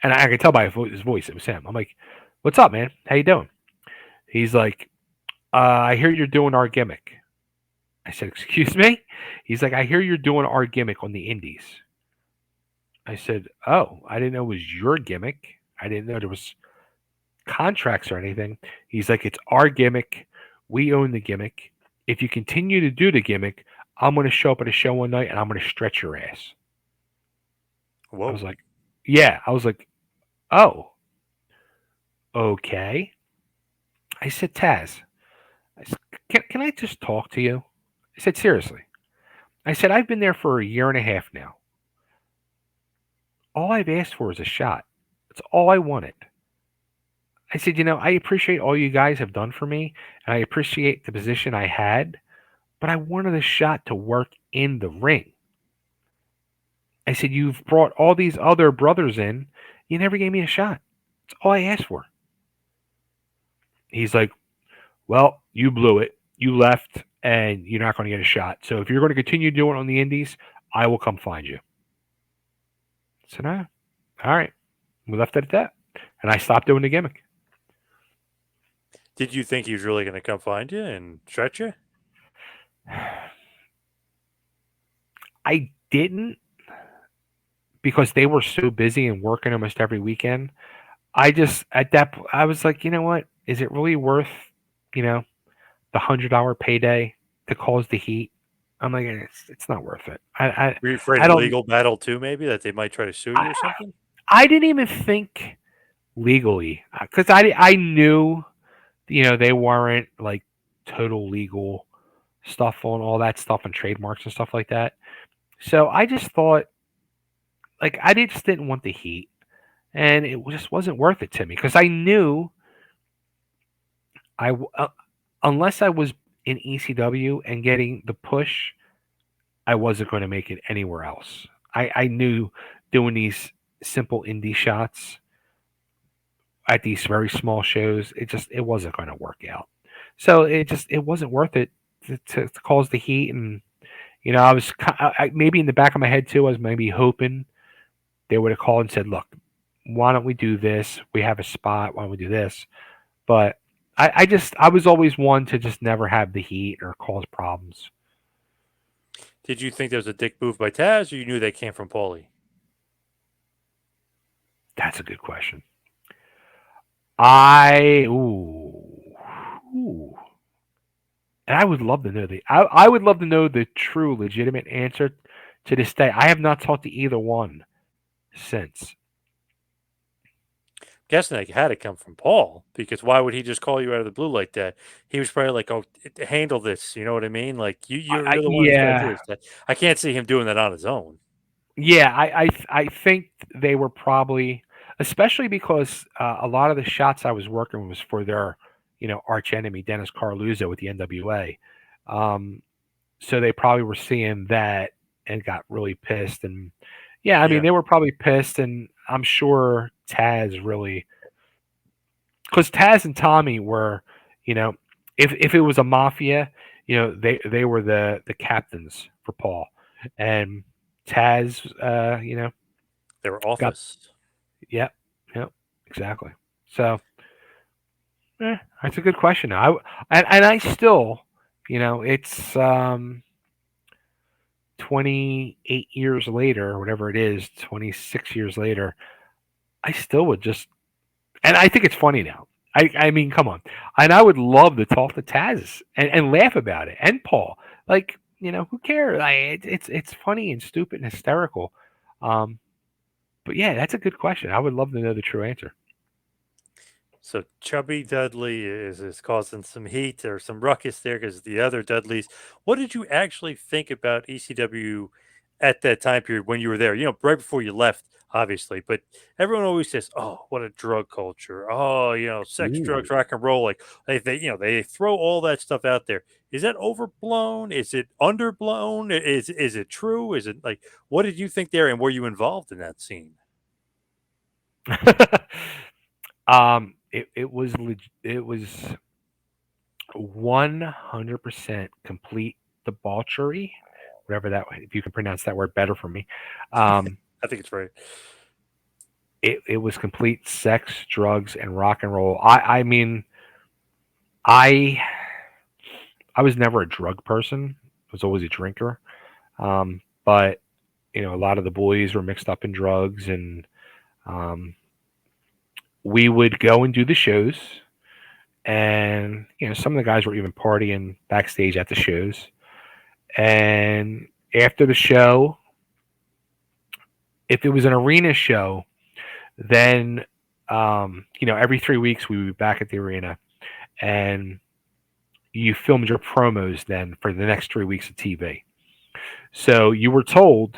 And I could tell by his voice it was him. I'm like, what's up, man? How you doing? He's like, I hear you're doing our gimmick. I said, excuse me? He's like, I hear you're doing our gimmick on the indies. I said, oh, I didn't know it was your gimmick. I didn't know there was contracts or anything. He's like, it's our gimmick. We own the gimmick. If you continue to do the gimmick, I'm going to show up at a show one night and I'm going to stretch your ass. I was Whoa. like, yeah. I was like, oh, okay. I said, Taz, I said, can I just talk to you? I said, seriously. I said, I've been there for a year and a half now. All I've asked for is a shot. That's all I wanted. I said, I appreciate all you guys have done for me, and I appreciate the position I had, but I wanted a shot to work in the ring. I said, you've brought all these other brothers in. You never gave me a shot. That's all I asked for. He's like, well, you blew it. You left, and you're not going to get a shot. So if you're going to continue doing it on the indies, I will come find you. I said, all right. We left it at that. and I stopped doing the gimmick. Did you think he was really going to come find you and stretch you? I didn't, because they were so busy and working almost every weekend. I just I was like, you know what? Is it really worth, you know, the $100 payday to cause the heat? I'm like, it's not worth it. Were you afraid I of don't. legal battle too? Maybe that they might try to sue you I, or something. I didn't even think legally, because I knew, they weren't like total legal stuff on all that stuff and trademarks and stuff like that. So I just thought, like, just didn't want the heat, and it just wasn't worth it to me, because I knew unless I was in ECW and getting the push, I wasn't going to make it anywhere else. I knew doing these simple indie shots at these very small shows, it wasn't going to work out. So it wasn't worth it to cause the heat. And I was maybe in the back of my head too, I was maybe hoping they would have called and said, "Look, why don't we do this? We have a spot. Why don't we do this?" But I was always one to just never have the heat or cause problems. Did you think there was a dick move by Taz, or you knew they came from Paulie? That's a good question. I ooh. And I would love to know I would love to know the true legitimate answer to this day. I have not talked to either one since. Guessing that had to come from Paul, because why would he just call you out of the blue like that? He was probably like, "Oh, handle this." You know what I mean? Like you're the one who's got to do Yeah, this. I can't see him doing that on his own. yeah. I think they were probably, especially because a lot of the shots I was working was for their arch enemy Dennis Carluzzo with the NWA. So they probably were seeing that and got really pissed. And yeah, I mean, Yeah, they were probably pissed, and I'm sure Taz really, because Taz and Tommy were, you know, if it was a mafia, they were the captains for Paul, and Taz, they were got, office. yep, yep, exactly. So that's a good question. And I still, it's 28 years later, or whatever it is, 26 years later, I still would just, and I think it's funny now. I mean, come on. And I would love to talk to Taz and laugh about it, and Paul. Like, who cares? It's funny and stupid and hysterical. Um, but yeah, that's a good question. I would love to know the true answer. So Chubby Dudley is causing some heat or some ruckus there because the other Dudleys. What did you actually think about ECW at that time period when you were there? Right before you left, obviously. But everyone always says, "Oh, what a drug culture! Oh, sex, drugs, Ooh. rock and roll." Like they throw all that stuff out there. Is that overblown? Is it underblown? Is it true? Is it like what did you think there? And were you involved in that scene? It was 100% complete debauchery, whatever that, if you can pronounce that word better for me. I think it's right. It was complete sex, drugs, and rock and roll. I mean, I I was never a drug person. I was always a drinker. But a lot of the boys were mixed up in drugs, and um, we would go and do the shows, and some of the guys were even partying backstage at the shows. And after the show, if it was an arena show, then every 3 weeks we would be back at the arena, and you filmed your promos then for the next 3 weeks of TV. So you were told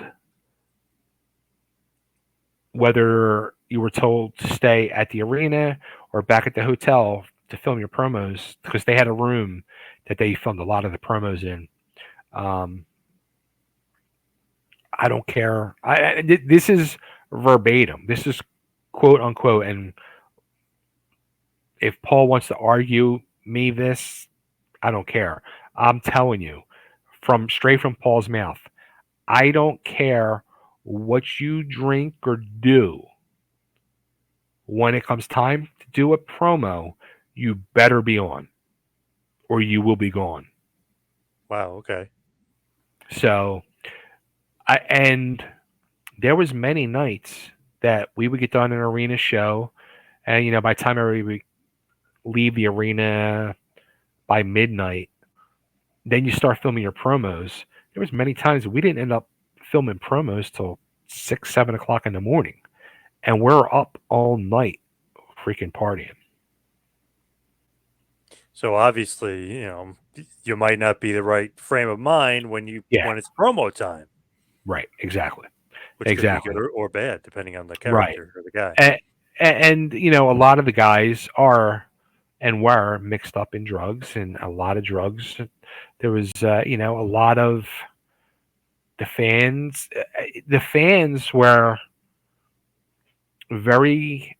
whether you were told to stay at the arena or back at the hotel to film your promos, because they had a room that they filmed a lot of the promos in. Um, I don't care. This is verbatim. This is quote unquote. And if Paul wants to argue me this, I don't care. I'm telling you, from straight from Paul's mouth. I don't care what you drink or do. when it comes time to do a promo, you better be on, or you will be gone. Wow. Okay. So, and there was many nights that we would get done an arena show, and by the time we would leave the arena by midnight, then you start filming your promos. There was many times we didn't end up filming promos till 6, 7 o'clock in the morning, and we're up all night freaking partying. So obviously, you might not be the right frame of mind Yeah, when it's promo time, right, exactly, which could be good exactly, or bad depending on the right. character or the guy. And a lot of the guys are and were mixed up in drugs, and a lot of drugs. There was, a lot of the fans. The fans were very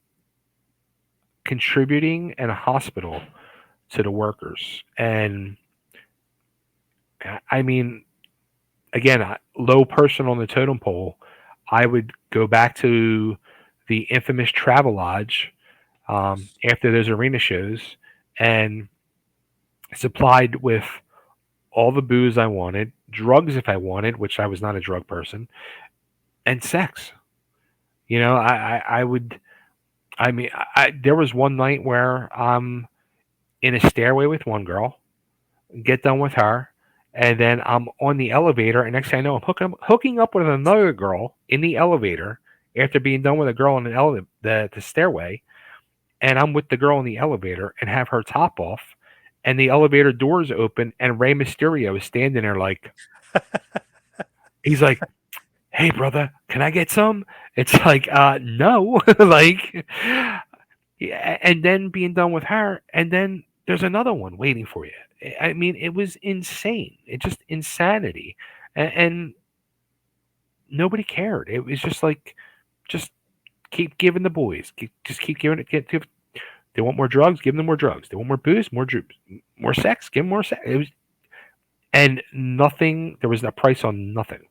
contributing and a hospital to the workers. And I mean, again, low person on the totem pole, I would go back to the infamous Travel Lodge after those arena shows and supplied with all the booze I wanted, drugs if I wanted, which I was not a drug person, and sex. I would. I mean, there was one night where I'm in a stairway with one girl, get done with her, and then I'm on the elevator, and next thing I know, I'm hooking up with another girl in the elevator after being done with a girl in the stairway, and I'm with the girl in the elevator and have her top off, and the elevator doors open, and Rey Mysterio is standing there like, he's like, "Hey, brother, can I get some?" It's like, no, like, yeah, and then being done with her, and then there's another one waiting for you. I mean, it was insane. It just insanity, and nobody cared. It was just like, just keep giving the boys, just keep giving it. They want more drugs, give them more drugs. They want more booze, more sex, give them more sex. It was, and nothing. There was a price on nothing.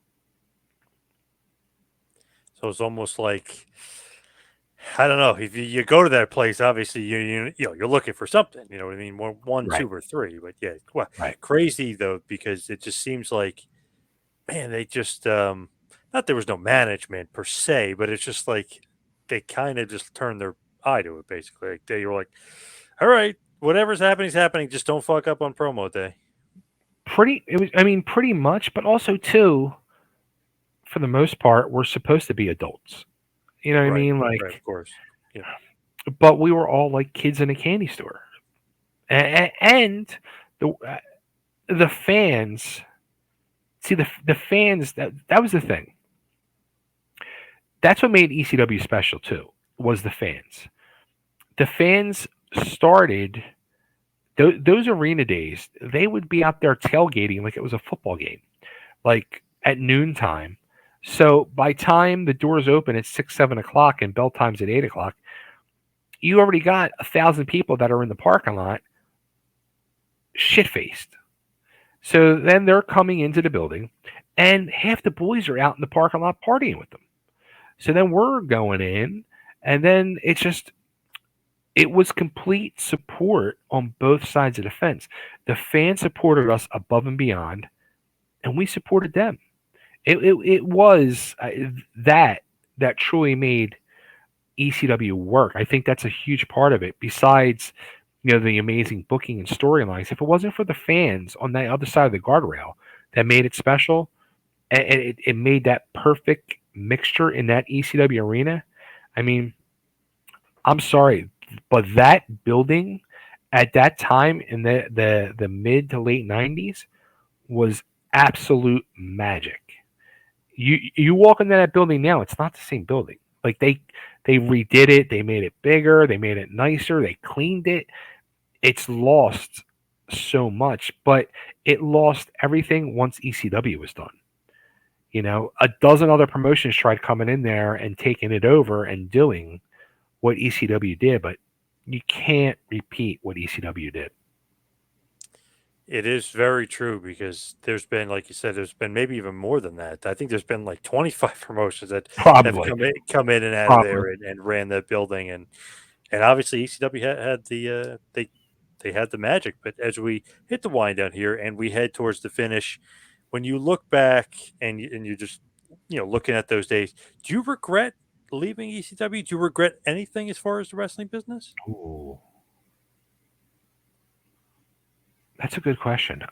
So it's almost like I don't know. If you go to that place, obviously you're looking for something. You know what I mean? One, Right, two, or three. But yeah, well, right. crazy though because it just seems like man, they just not there was no management per se, but it's just like they kind of just turned their eye to it. Basically, like they were like, "All right, whatever's happening is happening. Just don't fuck up on promo day." Pretty. It was. I mean, pretty much. But also too, for the most part, we're supposed to be adults. You know what I Right, mean? right, of Like, course. Yeah. but we were all like kids in a candy store, and the the fans. See the fans that was the thing. That's what made ECW special too. Was the fans. The fans started those arena days. They would be out there tailgating like it was a football game, like at noontime. So by time the doors open at 6, 7 o'clock and bell times at 8 o'clock, you already got 1,000 people that are in the parking lot shit faced. So then they're coming into the building, and half the boys are out in the parking lot partying with them. So then we're going in, and then it was complete support on both sides of the fence. The fans supported us above and beyond, and we supported them. It was that truly made ECW work. I think that's a huge part of it. Besides, the amazing booking and storylines. If it wasn't for the fans on the other side of the guardrail that made it special, and it made that perfect mixture in that ECW arena. I mean, I'm sorry, but that building at that time in the mid to late '90s was absolute magic. You walk into that building now, it's not the same building. Like they redid it, they made it bigger, they made it nicer, they cleaned it. It's lost so much, but it lost everything once ECW was done. A dozen other promotions tried coming in there and taking it over and doing what ECW did, but you can't repeat what ECW did. It is very true because there's been, like you said, there's been maybe even more than that. I think there's been like 25 promotions that have Probably, come in and out of probably. there and ran that building, and obviously ECW had the they had the magic. But as we hit the wind down here and we head towards the finish, when you look back and you just looking at those days, do you regret leaving ECW? Do you regret anything as far as the wrestling business? Ooh, that's a good question.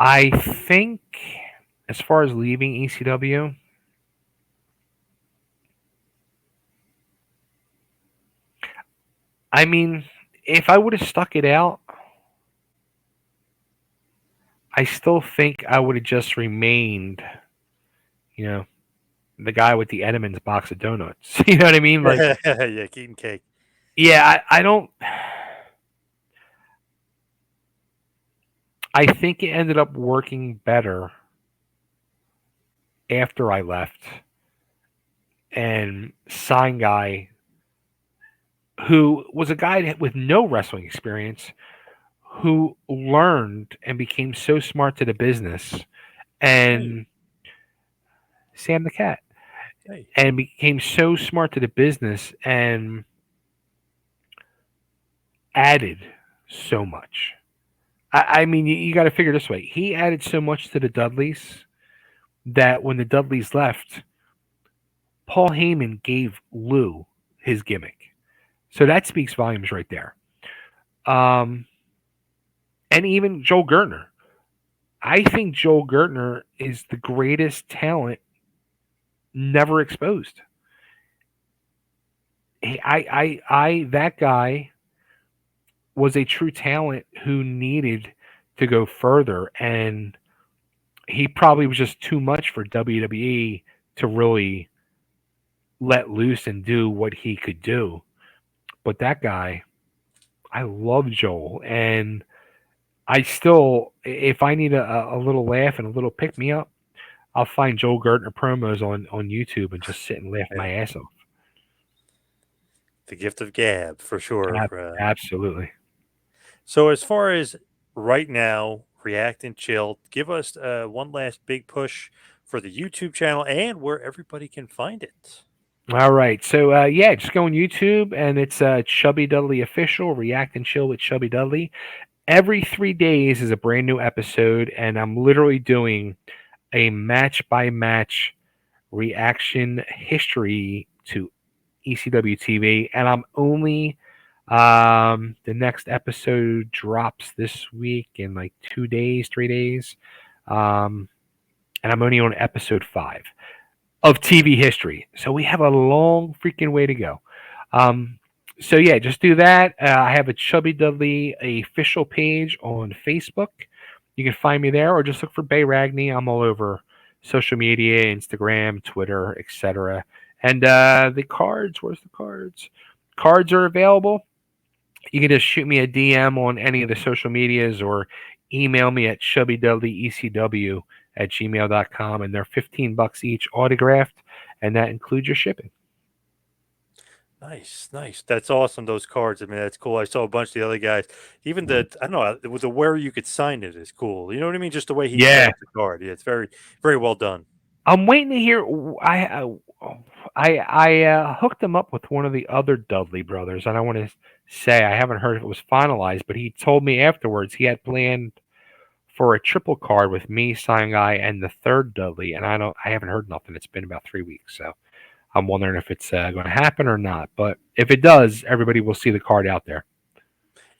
I think as far as leaving ECW, I mean, if I would have stuck it out, I still think I would have just remained, you know, the guy with the Edmonds box of donuts. You know what I mean? Like, Yeah, Keaton Cake. yeah, I don't. I think it ended up working better after I left. And Sign Guy, who was a guy with no wrestling experience, who learned and became so smart to the business, Hey, and Sam the Cat, hey. and became so smart to the business and added so much. I mean, you got to figure this way. He added so much to the Dudleys that when the Dudleys left, Paul Heyman gave Lou his gimmick. So that speaks volumes right there. Um, and even Joel Gertner. I think Joel Gertner is the greatest talent never exposed. That guy was a true talent who needed to go further, and he probably was just too much for WWE to really let loose and do what he could do. But that guy, I love Joel, and I still, if I need a little laugh and a little pick me up, I'll find Joel Gertner promos on YouTube and just sit and laugh Yeah. my ass off. The gift of gab for sure. Absolutely. So as far as right now, React and Chill, give us one last big push for the YouTube channel and where everybody can find it. All right. So yeah, just go on YouTube and it's Chubby Dudley official. React and chill with Chubby Dudley. Every 3 days is a brand new episode, and I'm literally doing a match by match reaction history to ECW TV, and I'm only the next episode drops this week in like 2 days, 3 days, um, and I'm only on episode 5 of TV history. So we have a long freaking way to go. Um, so yeah, just do that. I have a Chubby Dudley official page on Facebook. You can find me there, or just look for Bay Ragni. I'm all over social media, Instagram, Twitter, etc. And the cards, where's the cards? Cards are available. You can just shoot me a DM on any of the social medias or email me at chubbydudleyecw@gmail.com, and they're $15 each autographed, and that includes your shipping. Nice, nice. That's awesome. Those cards. I mean, that's cool. I saw a bunch of the other guys. Even I don't know, with the where you could sign it is cool. You know what I mean? Just the way he set Yeah, up the card. Yeah, it's very, very well done. I'm waiting to hear. I hooked him up with one of the other Dudley brothers. I don't want to say I haven't heard if it was finalized, but he told me afterwards he had planned for a triple card with me, Sign Guy, and the third Dudley, and I haven't heard nothing. It's been about 3 weeks, so I'm wondering if it's going to happen or not. But if it does, everybody will see the card out there.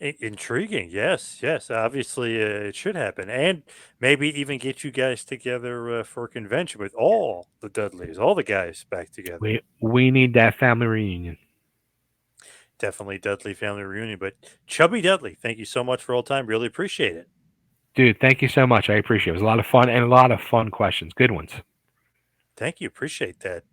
Intriguing. Yes, yes. Obviously, it should happen, and maybe even get you guys together for a convention with all the Dudleys, all the guys back together. We need that family reunion. Definitely Dudley family reunion. But Chubby Dudley, thank you so much for all time. Really appreciate it. Dude, thank you so much. I appreciate it. It was a lot of fun and a lot of fun questions. Good ones. Thank you. Appreciate that.